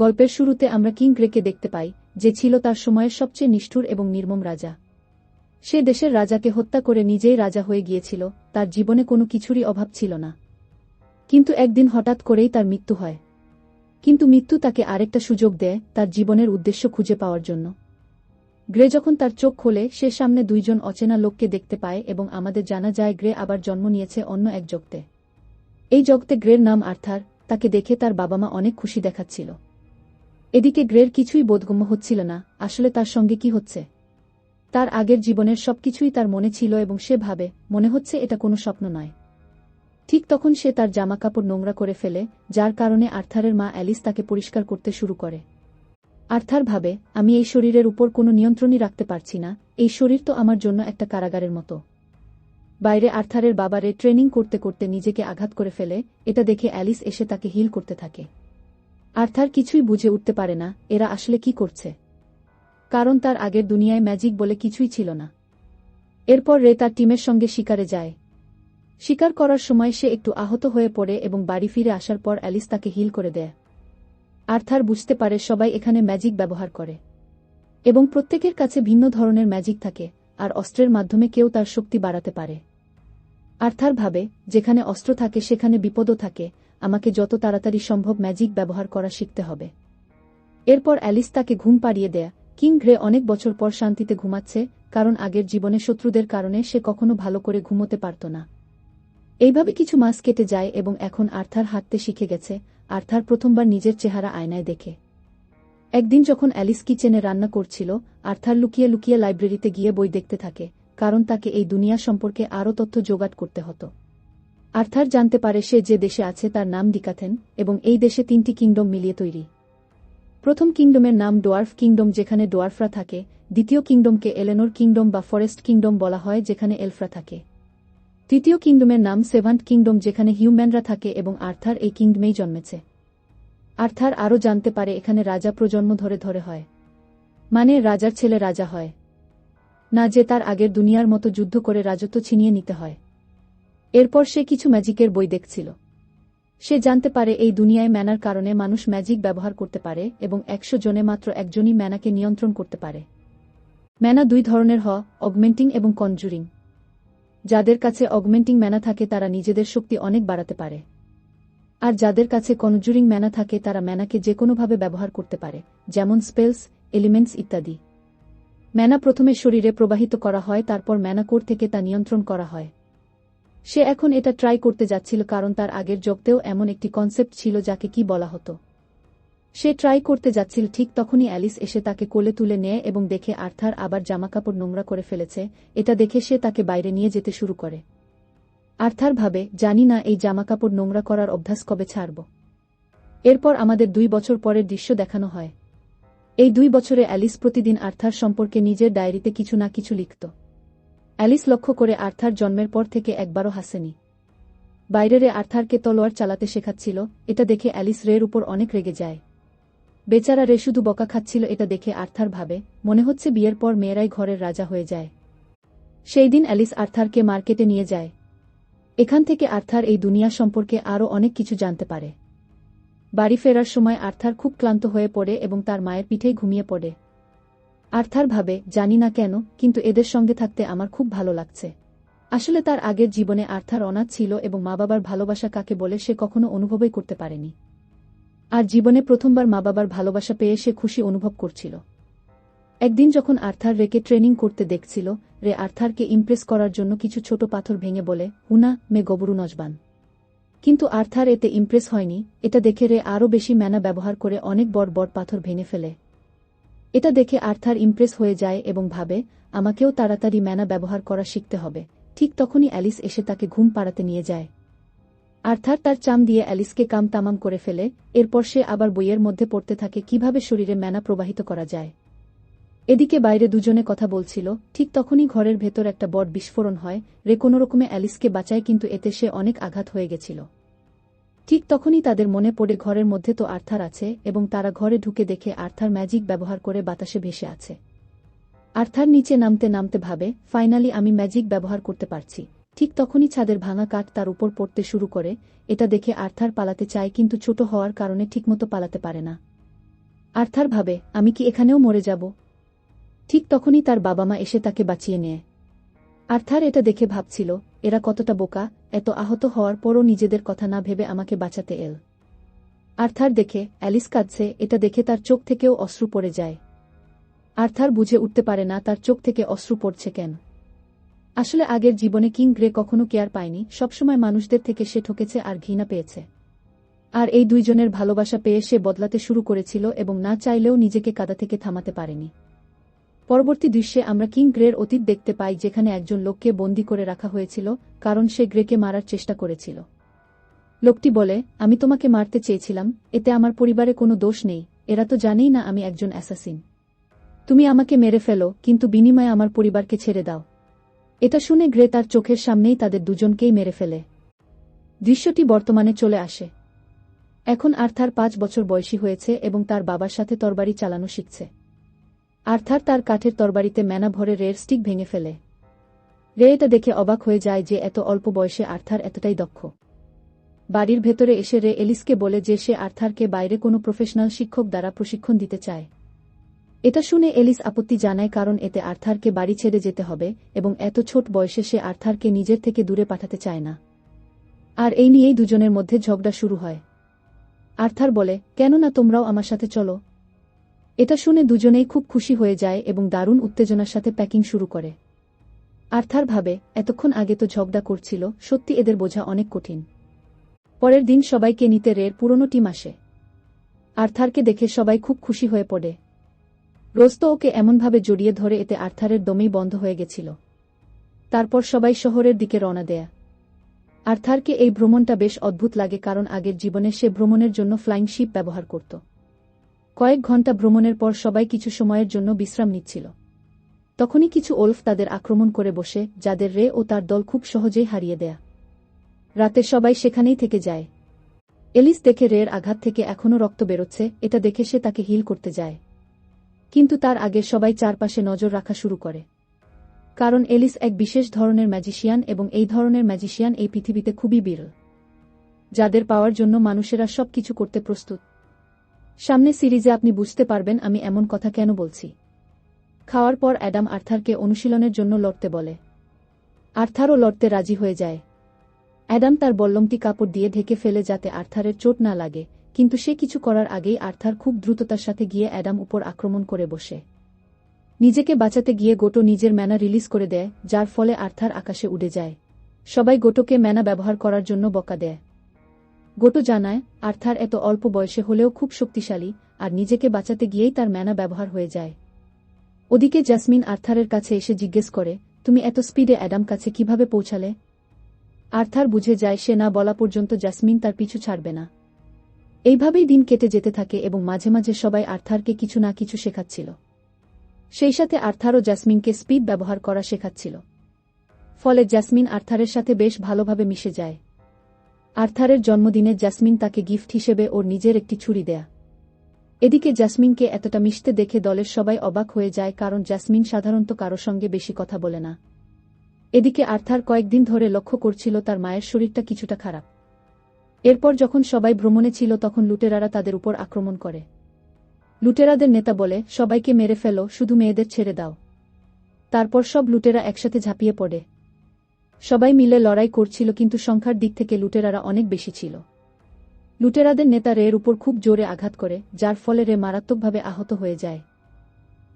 গল্পের শুরুতে আমরা কিং গ্রেকে দেখতে পাই, যে ছিল তার সময়ের সবচেয়ে নিষ্ঠুর এবং নির্মম রাজা। সে দেশের রাজাকে হত্যা করে নিজেই রাজা হয়ে গিয়েছিল, তার জীবনে কোনো কিছুরই অভাব ছিল না। কিন্তু একদিন হঠাৎ করেই তার মৃত্যু হয়। কিন্তু মৃত্যু তাকে আরেকটা সুযোগ দেয় তার জীবনের উদ্দেশ্য খুঁজে পাওয়ার জন্য। গ্রে যখন তার চোখ খোলে সে সামনে দুইজন অচেনা লোককে দেখতে পায় এবং আমাদের জানা যায় গ্রে আবার জন্ম নিয়েছে অন্য এক জগতে। এই জগতে গ্রের নাম আর্থার। তাকে দেখে তার বাবা মা অনেক খুশি দেখাচ্ছিল। এদিকে গ্রের কিছুই বোধগম্য হচ্ছিল না, আসলে তার সঙ্গে কি হচ্ছে। তার আগের জীবনের সবকিছুই তার মনে ছিল এবং সে ভাবে মনে হচ্ছে এটা কোনো স্বপ্ন নয়। ঠিক তখন সে তার জামাকাপড় নোংরা করে ফেলে, যার কারণে আর্থারের মা অ্যালিস তাকে পরিষ্কার করতে শুরু করে। আর্থার ভাবে, আমি এই শরীরের উপর কোনো নিয়ন্ত্রণই রাখতে পারছি না, এই শরীর তো আমার জন্য একটা কারাগারের মতো। বাইরে আর্থারের বাবারে ট্রেনিং করতে করতে নিজেকে আঘাত করে ফেলে, এটা দেখে অ্যালিস এসে তাকে হিল করতে থাকে। আর্থার কিছুই বুঝে উঠতে পারে না এরা আসলে কি করছে, কারণ তার আগের দুনিয়ায় ম্যাজিক বলে কিছুই ছিল না। এরপর রে তার টিমের সঙ্গে শিকারে যায়। শিকার করার সময় সে একটু আহত হয়ে পড়ে এবং বাড়ি ফিরে আসার পর অ্যালিস তাকে হিল করে দেয়। আর্থার বুঝতে পারে সবাই এখানে ম্যাজিক ব্যবহার করে এবং প্রত্যেকের কাছে ভিন্ন ধরনের ম্যাজিক থাকে, আর অস্ত্রের মাধ্যমে কেউ তার শক্তি বাড়াতে পারে। আর্থার ভাবে, যেখানে অস্ত্র থাকে সেখানে বিপদও থাকে, আমাকে যত তাড়াতাড়ি সম্ভব ম্যাজিক ব্যবহার করা শিখতে হবে। এরপর অ্যালিস তাকে ঘুম পাড়িয়ে দেয়। কিং গ্রে অনেক বছর পর শান্তিতে ঘুমাচ্ছে, কারণ আগের জীবনে শত্রুদের কারণে সে কখনো ভালো করে ঘুমোতে পারত না। এইভাবে কিছু মাস কেটে যায় এবং এখন আর্থার হাঁটতে শিখে গেছে। আর্থার প্রথমবার নিজের চেহারা আয়নায় দেখে। একদিন যখন অ্যালিস কিচেনে রান্না করছিল, আর্থার লুকিয়ে লুকিয়ে লাইব্রেরিতে গিয়ে বই দেখতে থাকে, কারণ তাকে এই দুনিয়া সম্পর্কে আরও তথ্য জোগাড় করতে হতো। আর্থার জানতে পারে সে যে দেশে আছে তার নাম ডিকাথেন, এবং এই দেশে 3টি কিংডম মিলিয়ে তৈরি। প্রথম কিংডমের নাম ডোয়ার্ফ কিংডম, যেখানে ডোয়ার্ফরা থাকে। দ্বিতীয় কিংডমকে এলেনোর কিংডম বা ফরেস্ট কিংডম বলা হয়, যেখানে এলফরা থাকে। তৃতীয় কিংডমের নাম সেভান্ট কিংডম, যেখানে হিউম্যানরা থাকে, এবং আর্থার এই কিংডমেই জন্মেছে। আর্থার আরও জানতে পারে এখানে রাজা প্রজন্ম ধরে ধরে হয়, মানে রাজার ছেলে রাজা হয় না, যে তার আগের দুনিয়ার মতো যুদ্ধ করে রাজত্ব ছিনিয়ে নিতে হয়। এরপর সে কিছু ম্যাজিকের বই দেখছিল। সে জানতে পারে এই দুনিয়ায় ম্যানার কারণে মানুষ ম্যাজিক ব্যবহার করতে পারে এবং 100 জনে মাত্র একজনই ম্যানাকে নিয়ন্ত্রণ করতে পারে। ম্যানা দুই ধরনের হয়, অগমেন্টিং এবং কনজুরিং। যাদের কাছে অগমেন্টিং ম্যানা থাকে তারা নিজেদের শক্তি অনেক বাড়াতে পারে, আর যাদের কাছে কনজুরিং ম্যানা থাকে তারা ম্যানাকে যে কোনোভাবে ব্যবহার করতে পারে, যেমন স্পেলস, এলিমেন্টস ইত্যাদি। ম্যানা প্রথমে শরীরে প্রবাহিত করা হয়, তারপর ম্যানা কোর থেকে তা নিয়ন্ত্রণ করা হয়। সে এখন এটা ট্রাই করতে যাচ্ছিল, কারণ তার আগের জগতেও এমন একটি কনসেপ্ট ছিল যাকে কি বলা হতো। সে ট্রাই করতে যাচ্ছিল, ঠিক তখনই অ্যালিস এসে তাকে কোলে তুলে নেয় এবং দেখে আর্থার আবার জামাকাপড় নোংরা করে ফেলেছে। এটা দেখে সে তাকে বাইরে নিয়ে যেতে শুরু করে। আর্থার ভাবে, জানি না এই জামাকাপড় নোংরা করার অভ্যাস কবে ছাড়ব। এরপর আমাদের 2 বছর পরের দৃশ্য দেখানো হয়। এই 2 বছরে অ্যালিস প্রতিদিন আর্থার সম্পর্কে নিজের ডায়েরিতে কিছু না কিছু লিখত। অ্যালিস লক্ষ্য করে আর্থার জন্মের পর থেকে একবারও হাসেনি। বাইরে আর্থারকে তলোয়ার চালাতে শেখাচ্ছিল, এটা দেখে অ্যালিস রের উপর অনেক রেগে যায়। বেচারা রে শুধু বকা খাচ্ছিল, এটা দেখে আর্থার ভাবে, মনে হচ্ছে বিয়ের পর মেয়েরাই ঘরের রাজা হয়ে যায়। সেই দিন অ্যালিস আর্থারকে মার্কেটে নিয়ে যায়। এখান থেকে আর্থার এই দুনিয়া সম্পর্কে আরও অনেক কিছু জানতে পারে। বাড়ি ফেরার সময় আর্থার খুব ক্লান্ত হয়ে পড়ে এবং তার মায়ের পিঠেই ঘুমিয়ে পড়ে। আর্থার ভাবে, জানি না কেন, কিন্তু এদের সঙ্গে থাকতে আমার খুব ভালো লাগছে। আসলে তার আগের জীবনে আর্থার অনাথ ছিল এবং মা বাবার ভালোবাসা কাকে বলে সে কখনো অনুভবই করতে পারেনি। আর জীবনে প্রথমবার মা বাবার ভালোবাসা পেয়ে সে খুশি অনুভব করছিল। একদিন যখন আর্থার রেকে ট্রেনিং করতে দেখছিল, রে আর্থারকে ইমপ্রেস করার জন্য কিছু ছোট পাথর ভেঙে বলে, হুনা মে গবরু নজবান। কিন্তু আর্থার এতে ইমপ্রেস হয়নি। এটা দেখে রে আরও বেশি ম্যানা ব্যবহার করে অনেক বড় বড় পাথর ভেঙে ফেলে। এটা দেখে আর্থার ইমপ্রেস হয়ে যায় এবং ভাবে, আমাকেও তাড়াতাড়ি ম্যানা ব্যবহার করা শিখতে হবে। ঠিক তখনই অ্যালিস এসে তাকে ঘুম পাড়াতে নিয়ে যায়। আর্থার তার চাম দিয়ে অ্যালিসকে কাম তামাম করে ফেলে। এরপর সে আবার বইয়ের মধ্যে পড়তে থাকে কিভাবে শরীরে ম্যানা প্রবাহিত করা যায়। এদিকে বাইরে দুজনে কথা বলছিল, ঠিক তখনই ঘরের ভেতর একটা বড় বিস্ফোরণ হয়। রে কোনোরকমে অ্যালিসকে বাঁচায়, কিন্তু এতে সে অনেক আঘাত হয়ে গেছিল। ঠিক তখনই তাদের মনে পড়ে ঘরের মধ্যে তো আর্থার আছে, এবং তারা ঘরে ঢুকে দেখে আর্থার ম্যাজিক ব্যবহার করে বাতাসে ভেসে আছে। আর্থার নিচে নামতে নামতে ভাবে, ফাইনালি আমি ম্যাজিক ব্যবহার করতে পারছি। ঠিক তখনই ছাদের ভাঙা কাঠ তার উপর পড়তে শুরু করে। এটা দেখে আর্থার পালাতে চায়, কিন্তু ছোট হওয়ার কারণে ঠিকমতো পালাতে পারে না। আর্থার ভাবে, আমি কি এখানেও মরে যাব? ঠিক তখনই তার বাবা মা এসে তাকে বাঁচিয়ে নেয়। আর্থার এটা দেখে ভাবছিল, এরা কতটা বোকা, এত আহত হওয়ার পরও নিজেদের কথা না ভেবে আমাকে বাঁচাতে এল। আর্থার দেখে অ্যালিস কাঁদছে, এটা দেখে তার চোখ থেকেও অশ্রু পড়ে যায়। আর্থার বুঝে উঠতে পারে না তার চোখ থেকে অশ্রু পড়ছে কেন। আসলে আগের জীবনে কিং গ্রে কখনো কেয়ার পায়নি, সবসময় মানুষদের থেকে সে ঠকেছে আর ঘৃণা পেয়েছে। আর এই দুইজনের ভালোবাসা পেয়ে সে বদলাতে শুরু করেছিল এবং না চাইলেও নিজেকে কাদা থেকে থামাতে পারেনি। পরবর্তী দৃশ্যে আমরা কিং গ্রের অতীত দেখতে পাই, যেখানে একজন লোককে বন্দী করে রাখা হয়েছিল কারণ সে গ্রেকে মারার চেষ্টা করেছিল। লোকটি বলে, আমি তোমাকে মারতে চেয়েছিলাম, এতে আমার পরিবারে কোনো দোষ নেই, এরা তো জানেই না আমি একজন অ্যাসাসিন। তুমি আমাকে মেরে ফেলো, কিন্তু বিনিময়ে আমার পরিবারকে ছেড়ে দাও। এটা শুনে গ্রে তার চোখের সামনেই তাদের দুজনকেই মেরে ফেলে। দৃশ্যটি বর্তমানে চলে আসে। এখন আর্থার 5 বছর বয়সী হয়েছে এবং তার বাবার সাথে তরবারি চালানো শিখছে। আর্থার তার কাঠের তরবারিতে ম্যানা ভরে রের স্টিক ভেঙে ফেলে। রে এটা দেখে অবাক হয়ে যায় যে এত অল্প বয়সে আর্থার এতটাই দক্ষ। বাড়ির ভেতরে এসে রে এলিসকে বলে যে সে আর্থারকে বাইরে কোনো প্রফেশনাল শিক্ষক দ্বারা প্রশিক্ষণ দিতে চায়। এটা শুনে এলিস আপত্তি জানায় কারণ এতে আর্থারকে বাড়ি ছেড়ে যেতে হবে এবং এত ছোট বয়সে সে আর্থারকে নিজের থেকে দূরে পাঠাতে চায় না। আর এই নিয়েই দুজনের মধ্যে ঝগড়া শুরু হয়। আর্থার বলে, কেন না তোমরাও আমার সাথে চলো। এটা শুনে দুজনেই খুব খুশি হয়ে যায় এবং দারুণ উত্তেজনার সাথে প্যাকিং শুরু করে। আর্থার ভাবে, এতক্ষণ আগে তো ঝগড়া করছিল, সত্যি এদের বোঝা অনেক কঠিন। পরের দিন সবাইকে নিতে রের পুরনো টিম আসে। আর্থারকে দেখে সবাই খুব খুশি হয়ে পড়ে। রোজ তো ওকে এমনভাবে জড়িয়ে ধরে এতে আর্থারের দমই বন্ধ হয়ে গেছিল। তারপর সবাই শহরের দিকে রওনা দেয়া। আর্থারকে এই ভ্রমণটা বেশ অদ্ভুত লাগে কারণ আগের জীবনে সে ভ্রমণের জন্য ফ্লাইং শিপ ব্যবহার করত। কয়েক ঘন্টা ভ্রমণের পর সবাই কিছু সময়ের জন্য বিশ্রাম নিচ্ছিল। তখনই কিছু ওলফ তাদের আক্রমণ করে বসে, যাদের রে ও তার দল খুব সহজেই হারিয়ে দেয়া। রাতে সবাই সেখানেই থেকে যায়। এলিস দেখে রের আঘাত থেকে এখনও রক্ত বেরোচ্ছে, এটা দেখে সে তাকে হিল করতে যায়। কিন্তু তার আগে সবাই চারপাশে নজর রাখা শুরু করে। কারণ এলিস এক বিশেষ ধরনের ম্যাজিশিয়ান এবং এই ধরনের ম্যাজিশিয়ান এই পৃথিবীতে খুবই বিরল, যাদের পাওয়ার জন্য মানুষেরা সবকিছু করতে প্রস্তুত। সামনে সিরিজে আপনি বুঝতে পারবেন আমি এমন কথা কেন বলছি। খাওয়ার পর অ্যাডাম আর্থারকে অনুশীলনের জন্য লড়তে বলে। আর্থারও লড়তে রাজি হয়ে যায়। অ্যাডাম তার বল্লমটি কাপড় দিয়ে ঢেকে ফেলে যাতে আর্থারের চোট না লাগে, কিন্তু সে কিছু করার আগেই আর্থার খুব দ্রুততার সাথে গিয়ে অ্যাডাম উপর আক্রমণ করে বসে। নিজেকে বাঁচাতে গিয়ে গোটো নিজের ম্যানা রিলিজ করে দেয়, যার ফলে আর্থার আকাশে উড়ে যায়। সবাই গোটোকে ম্যানা ব্যবহার করার জন্য বকা দেয়। গোটো জানায়, আর্থার এত অল্প বয়সে হলেও খুব শক্তিশালী, আর নিজেকে বাঁচাতে গিয়েই তার ম্যানা ব্যবহার হয়ে যায়। ওদিকে জাসমিন আর্থারের কাছে এসে জিজ্ঞেস করে, তুমি এত স্পিডে অ্যাডাম কাছে কিভাবে পৌঁছালে? আর্থার বুঝে যায় সে না বলা পর্যন্ত জাসমিন তার পিছু ছাড়বে না। এইভাবেই দিন কেটে যেতে থাকে এবং মাঝে মাঝে সবাই আর্থারকে কিছু না কিছু শেখাচ্ছিল। সেই সাথে আর্থারও জাসমিনকে স্পিড ব্যবহার করা শেখাচ্ছিল। ফলে জাসমিন আর্থারের সাথে বেশ ভালোভাবে মিশে যায়। আর্থারের জন্মদিনে জাসমিন তাকে গিফট হিসেবে ওর নিজের একটি ছুরি দেয়া। এদিকে জাসমিনকে এতটা মিশতে দেখে দলের সবাই অবাক হয়ে যায় কারণ জাসমিন সাধারণত কারো সঙ্গে বেশি কথা বলে না। এদিকে আর্থার কয়েকদিন ধরে লক্ষ্য করছিল তার মায়ের শরীরটা কিছুটা খারাপ। এরপর যখন সবাই ভ্রমণে ছিল তখন লুটেরারা তাদের উপর আক্রমণ করে। লুটেরাদের নেতা বলে, সবাইকে মেরে ফেলো, শুধু মেয়েদের ছেড়ে দাও। তারপর সব লুটেরা একসাথে ঝাঁপিয়ে পড়ে। সবাই মিলে লড়াই করছিল কিন্তু সংখ্যার দিক থেকে লুটেরারা অনেক বেশি ছিল। লুটেরাদের নেতা রের উপর খুব জোরে আঘাত করে, যার ফলে রে মারাত্মকভাবে আহত হয়ে যায়।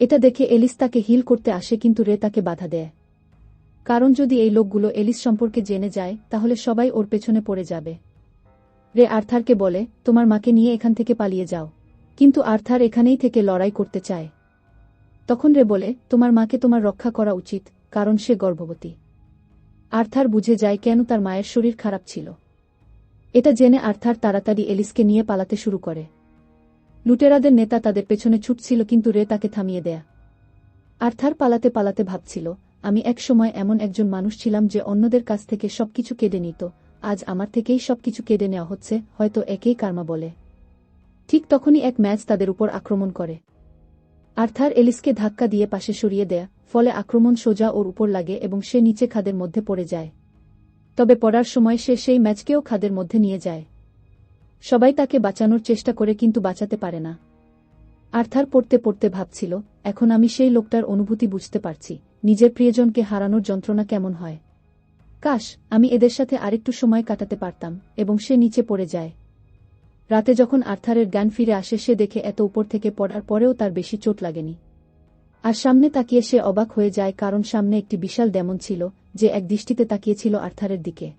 এটা দেখে এলিস তাকে হিল করতে আসে কিন্তু রে তাকে বাধা দেয়। কারণ যদি এই লোকগুলো এলিস সম্পর্কে জেনে যায় তাহলে সবাই ওর পেছনে পড়ে যাবে। রে আর্থারকে বলে, তোমার মাকে নিয়ে এখান থেকে পালিয়ে যাও। কিন্তু আর্থার এখানেই থেকে লড়াই করতে চায়। তখন রে বলে, তোমার মাকে তোমার রক্ষা করা উচিত, কারণ সে গর্ভবতী। আর্থার বুঝে যায় কেন তার মায়ের শরীর খারাপ ছিল। এটা জেনে আর্থার তাড়াতাড়ি এলিসকে নিয়ে পালাতে শুরু করে। লুটেরাদের নেতা তাদের পেছনে ছুটছিল কিন্তু রে তাকে থামিয়ে দেয়া। আর্থার পালাতে পালাতে ভাবছিল, আমি এক সময় এমন একজন মানুষ ছিলাম যে অন্যদের কাছ থেকে সবকিছু কেড়ে নিত, আজ আমার থেকেই সবকিছু কেড়ে নেওয়া হচ্ছে, হয়তো একেই কার্মা বলে। ঠিক তখনই এক ম্যাচ তাদের উপর আক্রমণ করে। আর্থার এলিসকে ধাক্কা দিয়ে পাশে সরিয়ে দেয়, ফলে আক্রমণ সোজা ওর উপর লাগে এবং সে নিচে খাদের মধ্যে পড়ে যায়। তবে পড়ার সময় সে সেই ম্যাচকেও খাদের মধ্যে নিয়ে যায়। সবাই তাকে বাঁচানোর চেষ্টা করে কিন্তু বাঁচাতে পারে না। আর্থার পড়তে পড়তে ভাবছিল, এখন আমি সেই লোকটার অনুভূতি বুঝতে পারছি, নিজের প্রিয়জনকে হারানোর যন্ত্রণা কেমন হয়। কাশ, আমি এদের সাথে আরেকটু সময় কাটাতে পারতাম, এবং সে নিচে পড়ে যায়। রাতে যখন আর্থারের জ্ঞান ফিরে আসে সে দেখে এত উপর থেকে পড়ার পরেও তার বেশি চোট লাগেনি। আর সামনে তাকিয়ে সে অবাক হয়ে যায় কারণ সামনে একটি বিশাল ডেমন ছিল, যে এক দৃষ্টিতে তাকিয়েছিল আর্থারের দিকে।